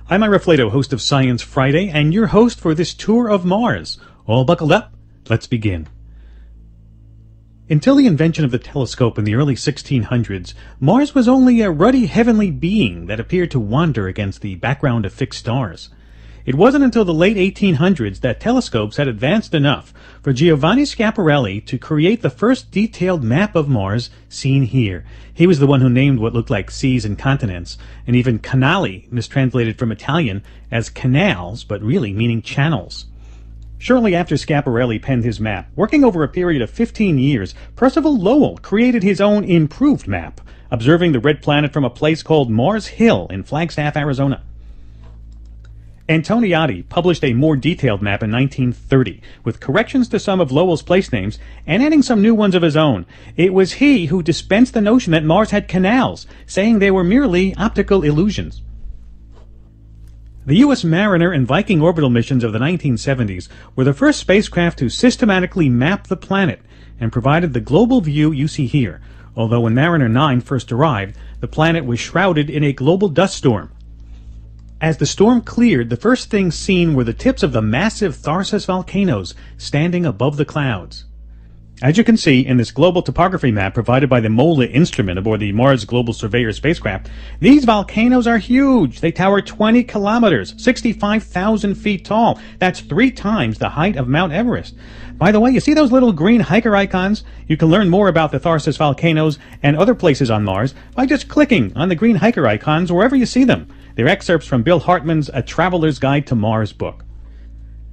I'm Ira Flato, host of Science Friday, and your host for this tour of Mars. All buckled up? Let's begin. Until the invention of the telescope in the early 1600s, Mars was only a ruddy heavenly being that appeared to wander against the background of fixed stars. It wasn't until the late 1800s that telescopes had advanced enough for Giovanni Schiaparelli to create the first detailed map of Mars seen here. He was the one who named what looked like seas and continents, and even canali, mistranslated from Italian as canals, but really meaning channels. Shortly after Schiaparelli penned his map, working over a period of 15 years, Percival Lowell created his own improved map, observing the red planet from a place called Mars Hill in Flagstaff, Arizona. Antoniadi published a more detailed map in 1930, with corrections to some of Lowell's place names and adding some new ones of his own. It was he who dispensed the notion that Mars had canals, saying they were merely optical illusions. The U.S. Mariner and Viking orbital missions of the 1970s were the first spacecraft to systematically map the planet and provided the global view you see here, although when Mariner 9 first arrived, the planet was shrouded in a global dust storm. As the storm cleared, the first things seen were the tips of the massive Tharsis volcanoes standing above the clouds. As you can see in this global topography map provided by the MOLA instrument aboard the Mars Global Surveyor spacecraft, these volcanoes are huge. They tower 20 kilometers, 65,000 feet tall. That's 3 times the height of Mount Everest. By the way, you see those little green hiker icons? You can learn more about the Tharsis volcanoes and other places on Mars by just clicking on the green hiker icons wherever you see them. They're excerpts from Bill Hartman's A Traveler's Guide to Mars book.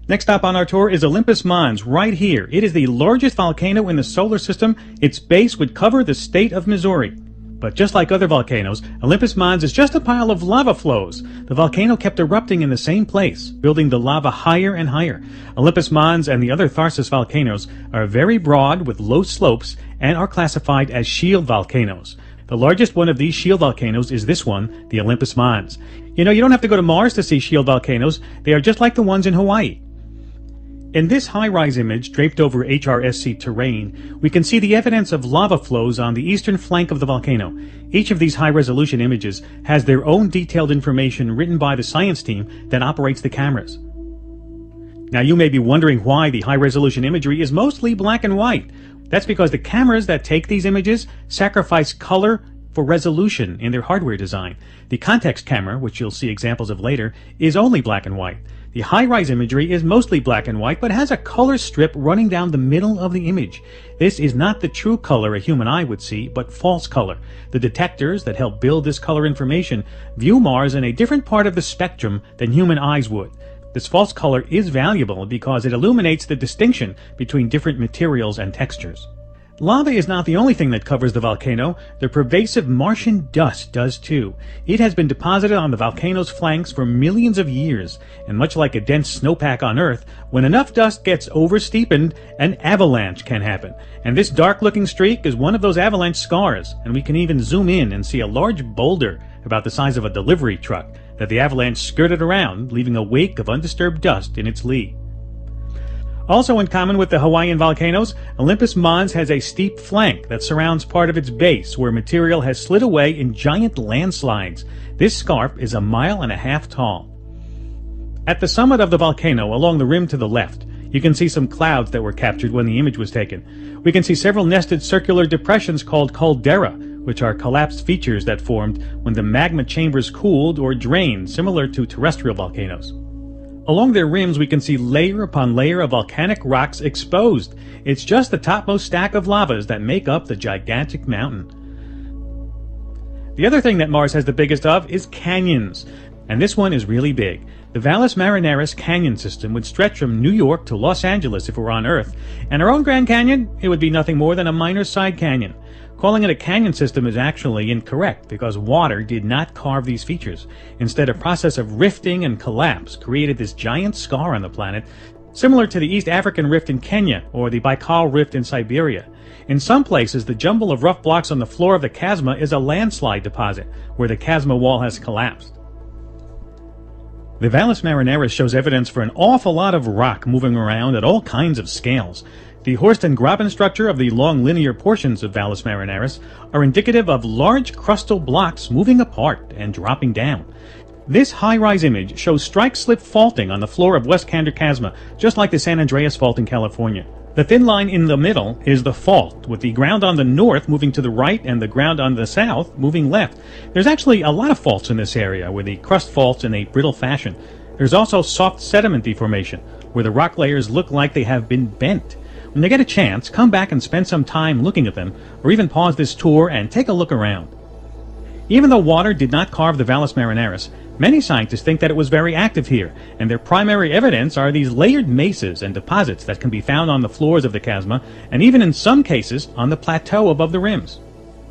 Next stop on our tour is Olympus Mons, right here. It is the largest volcano in the solar system. Its base would cover the state of Missouri. But just like other volcanoes, Olympus Mons is just a pile of lava flows. The volcano kept erupting in the same place, building the lava higher and higher. Olympus Mons and the other Tharsis volcanoes are very broad with low slopes and are classified as shield volcanoes. The largest one of these shield volcanoes is this one, the Olympus Mons. You know, you don't have to go to Mars to see shield volcanoes. They are just like the ones in Hawaii. In this high-rise image draped over HRSC terrain, we can see the evidence of lava flows on the eastern flank of the volcano. Each of these high-resolution images has their own detailed information written by the science team that operates the cameras. Now you may be wondering why the high-resolution imagery is mostly black and white. That's because the cameras that take these images sacrifice color for resolution in their hardware design. The context camera, which you'll see examples of later, is only black and white. The high-rise imagery is mostly black and white, but has a color strip running down the middle of the image. This is not the true color a human eye would see, but false color. The detectors that help build this color information view Mars in a different part of the spectrum than human eyes would. This false color is valuable because it illuminates the distinction between different materials and textures. Lava is not the only thing that covers the volcano. The pervasive Martian dust does too. It has been deposited on the volcano's flanks for millions of years, and much like a dense snowpack on Earth, when enough dust gets oversteepened, an avalanche can happen. And this dark-looking streak is one of those avalanche scars, and we can even zoom in and see a large boulder about the size of a delivery truck that the avalanche skirted around, leaving a wake of undisturbed dust in its lee. Also in common with the Hawaiian volcanoes, Olympus Mons has a steep flank that surrounds part of its base where material has slid away in giant landslides. This scarp is 1.5 miles tall. At the summit of the volcano, along the rim to the left, you can see some clouds that were captured when the image was taken. We can see several nested circular depressions called caldera, which are collapsed features that formed when the magma chambers cooled or drained, similar to terrestrial volcanoes. Along their rims, we can see layer upon layer of volcanic rocks exposed. It's just the topmost stack of lavas that make up the gigantic mountain. The other thing that Mars has the biggest of is canyons, and this one is really big. The Valles Marineris Canyon system would stretch from New York to Los Angeles if it were on Earth, and our own Grand Canyon, it would be nothing more than a minor side canyon. Calling it a canyon system is actually incorrect because water did not carve these features. Instead, a process of rifting and collapse created this giant scar on the planet, similar to the East African Rift in Kenya or the Baikal Rift in Siberia. In some places, the jumble of rough blocks on the floor of the chasma is a landslide deposit, where the chasma wall has collapsed. The Valles Marineris shows evidence for an awful lot of rock moving around at all kinds of scales. The Horst and Graben structure of the long linear portions of Valles Marineris are indicative of large crustal blocks moving apart and dropping down. This high-rise image shows strike-slip faulting on the floor of West Kander Chasma, just like the San Andreas Fault in California. The thin line in the middle is the fault, with the ground on the north moving to the right and the ground on the south moving left. There's actually a lot of faults in this area, where the crust faults in a brittle fashion. There's also soft sediment deformation, where the rock layers look like they have been bent. When you get a chance, come back and spend some time looking at them, or even pause this tour and take a look around. Even though water did not carve the Valles Marineris, many scientists think that it was very active here, and their primary evidence are these layered mesas and deposits that can be found on the floors of the chasma, and even in some cases on the plateau above the rims.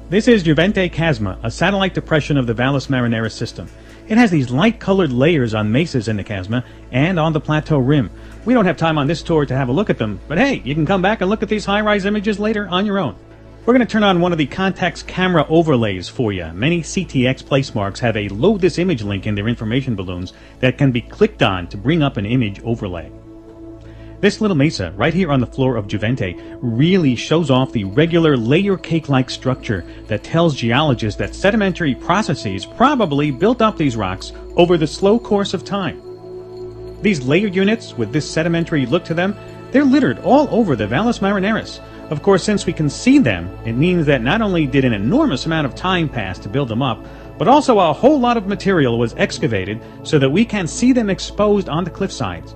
This is Juvente Chasma, a satellite depression of the Valles Marineris system. It has these light-colored layers on mesas in the chasma and on the plateau rim. We don't have time on this tour to have a look at them, but hey, you can come back and look at these high-rise images later on your own. We're going to turn on one of the Contax camera overlays for you. Many CTX placemarks have a load this image link in their information balloons that can be clicked on to bring up an image overlay. This little mesa, right here on the floor of Juvente, really shows off the regular layer cake-like structure that tells geologists that sedimentary processes probably built up these rocks over the slow course of time. These layered units, with this sedimentary look to them, they're littered all over the Valles Marineris. Of course, since we can see them, it means that not only did an enormous amount of time pass to build them up, but also a whole lot of material was excavated so that we can see them exposed on the cliff sides.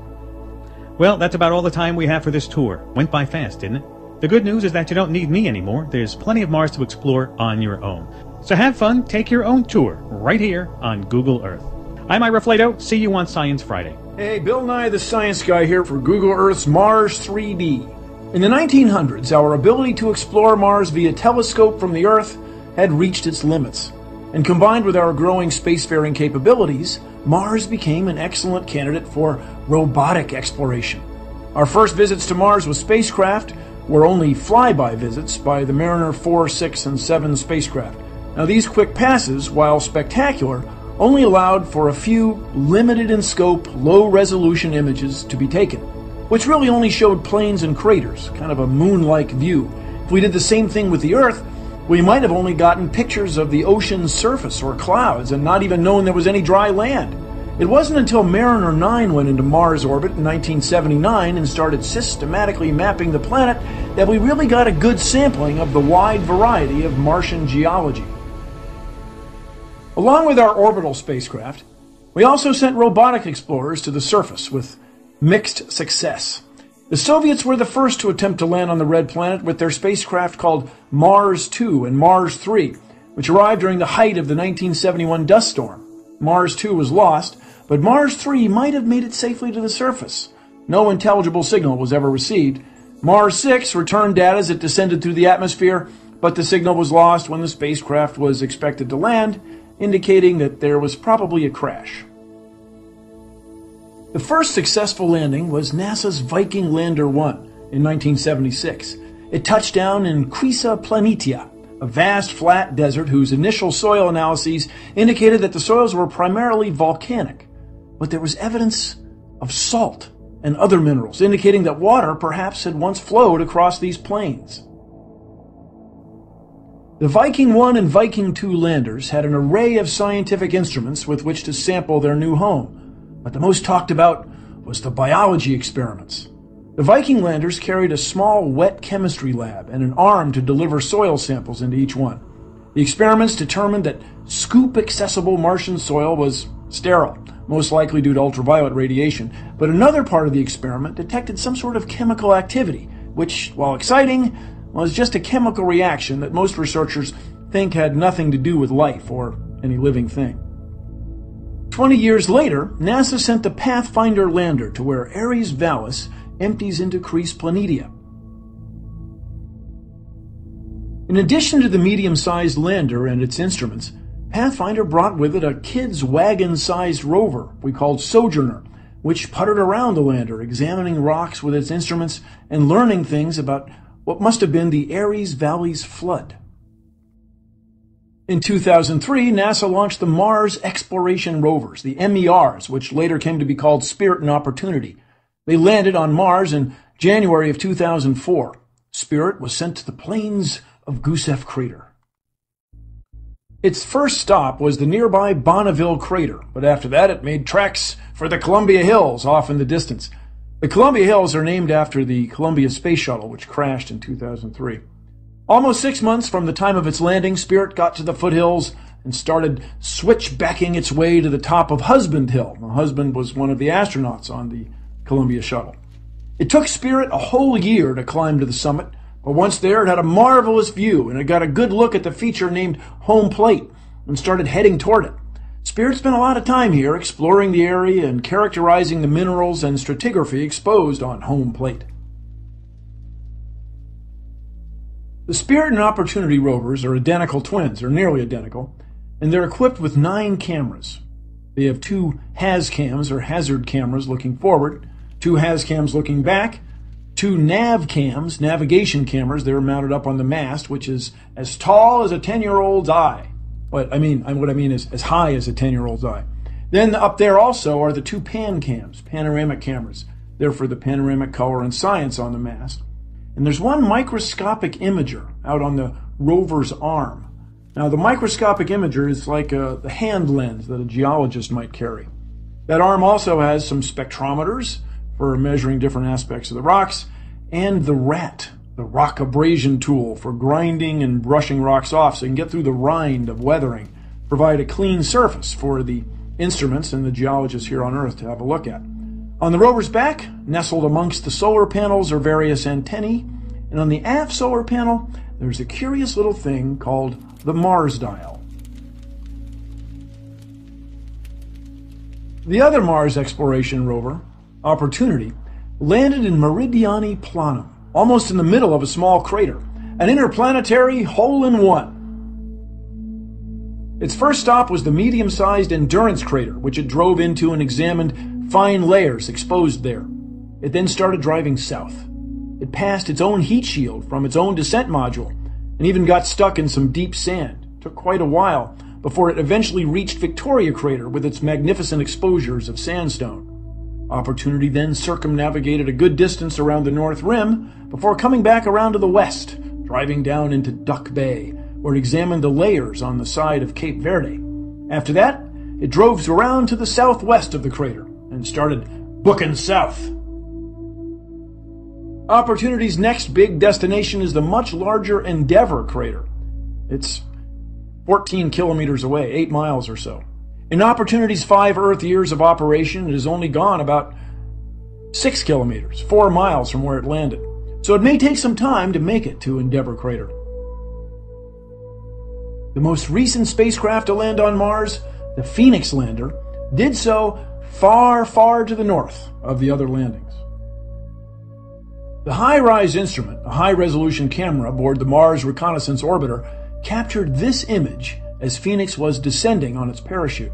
Well, that's about all the time we have for this tour. Went by fast, didn't it? The good news is that you don't need me anymore. There's plenty of Mars to explore on your own. So have fun, take your own tour, right here on Google Earth. I'm Ira Flato. See you on Science Friday. Hey, Bill Nye the Science Guy here for Google Earth's Mars 3D. In the 1900s, our ability to explore Mars via telescope from the Earth had reached its limits. And combined with our growing spacefaring capabilities, Mars became an excellent candidate for robotic exploration. Our first visits to Mars with spacecraft were only flyby visits by the Mariner 4, 6, and 7 spacecraft. Now, these quick passes, while spectacular, only allowed for a few limited-in-scope, low-resolution images to be taken, which really only showed plains and craters, kind of a moon-like view. If we did the same thing with the Earth, we might have only gotten pictures of the ocean's surface or clouds and not even known there was any dry land. It wasn't until Mariner 9 went into Mars orbit in 1979 and started systematically mapping the planet that we really got a good sampling of the wide variety of Martian geology. Along with our orbital spacecraft, we also sent robotic explorers to the surface with mixed success. The Soviets were the first to attempt to land on the Red Planet with their spacecraft called Mars 2 and Mars 3, which arrived during the height of the 1971 dust storm. Mars 2 was lost, but Mars 3 might have made it safely to the surface. No intelligible signal was ever received. Mars 6 returned data as it descended through the atmosphere, but the signal was lost when the spacecraft was expected to land, indicating that there was probably a crash. The first successful landing was NASA's Viking Lander 1 in 1976. It touched down in Quisa Planitia, a vast flat desert whose initial soil analyses indicated that the soils were primarily volcanic, but there was evidence of salt and other minerals, indicating that water perhaps had once flowed across these plains. The Viking 1 and Viking 2 landers had an array of scientific instruments with which to sample their new home, but the most talked about was the biology experiments. The Viking landers carried a small wet chemistry lab and an arm to deliver soil samples into each one. The experiments determined that scoop-accessible Martian soil was sterile, most likely due to ultraviolet radiation, but another part of the experiment detected some sort of chemical activity, which, while exciting, was just a chemical reaction that most researchers think had nothing to do with life or any living thing. 20 years later, NASA sent the Pathfinder lander to where Ares Vallis empties into Cris Planitia. In addition to the medium-sized lander and its instruments, Pathfinder brought with it a kid's wagon-sized rover we called Sojourner, which puttered around the lander, examining rocks with its instruments and learning things about what must have been the Ares Valley's flood. In 2003, NASA launched the Mars Exploration Rovers, the MERs, which later came to be called Spirit and Opportunity. They landed on Mars in January of 2004. Spirit was sent to the plains of Gusev Crater. Its first stop was the nearby Bonneville crater, but after that it made tracks for the Columbia Hills off in the distance. The Columbia Hills are named after the Columbia Space Shuttle, which crashed in 2003. Almost 6 months from the time of its landing, Spirit got to the foothills and started switchbacking its way to the top of Husband Hill. Now, Husband was one of the astronauts on the Columbia Shuttle. It took Spirit a whole year to climb to the summit, but once there, it had a marvelous view, and it got a good look at the feature named Home Plate and started heading toward it. Spirit spent a lot of time here exploring the area and characterizing the minerals and stratigraphy exposed on Home Plate. The Spirit and Opportunity rovers are identical twins, or nearly identical, and they're equipped with 9 cameras. They have 2 HAZCAMs, or hazard cameras, looking forward, 2 HAZCAMs looking back, 2 NAVCAMs, navigation cameras. They're mounted up on the mast, which is as tall as a 10-year-old's eye. What I mean is as high as a 10-year-old's eye. Then up there also are the 2 PanCams, panoramic cameras. They're for the panoramic color and science on the mast. And there's 1 microscopic imager out on the rover's arm. Now, the microscopic imager is like the hand lens that a geologist might carry. That arm also has some spectrometers for measuring different aspects of the rocks, and the RAT, the rock abrasion tool for grinding and brushing rocks off so you can get through the rind of weathering, provide a clean surface for the instruments and the geologists here on Earth to have a look at. On the rover's back, nestled amongst the solar panels, are various antennae, and on the aft solar panel, there's a curious little thing called the Mars dial. The other Mars exploration rover, Opportunity, landed in Meridiani Planum, almost in the middle of a small crater, an interplanetary hole-in-one. Its first stop was the medium-sized Endurance crater, which it drove into and examined fine layers exposed there. It then started driving south. It passed its own heat shield from its own descent module, and even got stuck in some deep sand. It took quite a while before it eventually reached Victoria Crater with its magnificent exposures of sandstone. Opportunity then circumnavigated a good distance around the north rim before coming back around to the west, driving down into Duck Bay, where it examined the layers on the side of Cape Verde. After that, it drove around to the southwest of the crater and started booking south. Opportunity's next big destination is the much larger Endeavour crater. It's 14 kilometers away, 8 miles or so. In Opportunity's 5 Earth years of operation, it has only gone about 6 kilometers, 4 miles from where it landed. So it may take some time to make it to Endeavour Crater. The most recent spacecraft to land on Mars, the Phoenix lander, did so far, far to the north of the other landings. The HiRISE instrument, a high-resolution camera aboard the Mars Reconnaissance Orbiter, captured this image as Phoenix was descending on its parachute.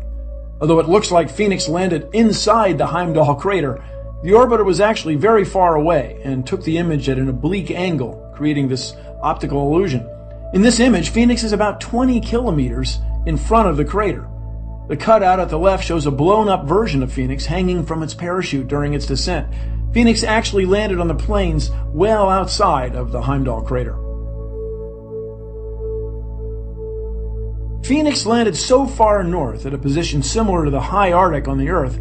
Although it looks like Phoenix landed inside the Heimdall crater, the orbiter was actually very far away and took the image at an oblique angle, creating this optical illusion. In this image, Phoenix is about 20 kilometers in front of the crater. The cutout at the left shows a blown-up version of Phoenix hanging from its parachute during its descent. Phoenix actually landed on the plains well outside of the Heimdall crater. Phoenix landed so far north at a position similar to the high Arctic on the Earth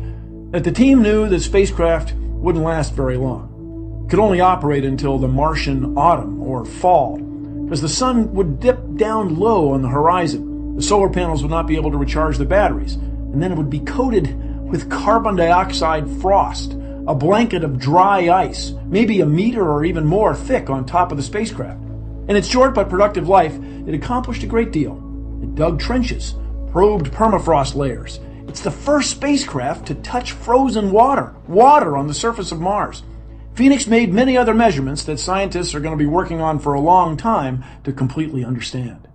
that the team knew the spacecraft wouldn't last very long. It could only operate until the Martian autumn or fall, because the sun would dip down low on the horizon. The solar panels would not be able to recharge the batteries, and then it would be coated with carbon dioxide frost, a blanket of dry ice, maybe a meter or even more thick on top of the spacecraft. In its short but productive life, it accomplished a great deal. It dug trenches, probed permafrost layers. It's the first spacecraft to touch frozen water on the surface of Mars. Phoenix made many other measurements that scientists are going to be working on for a long time to completely understand.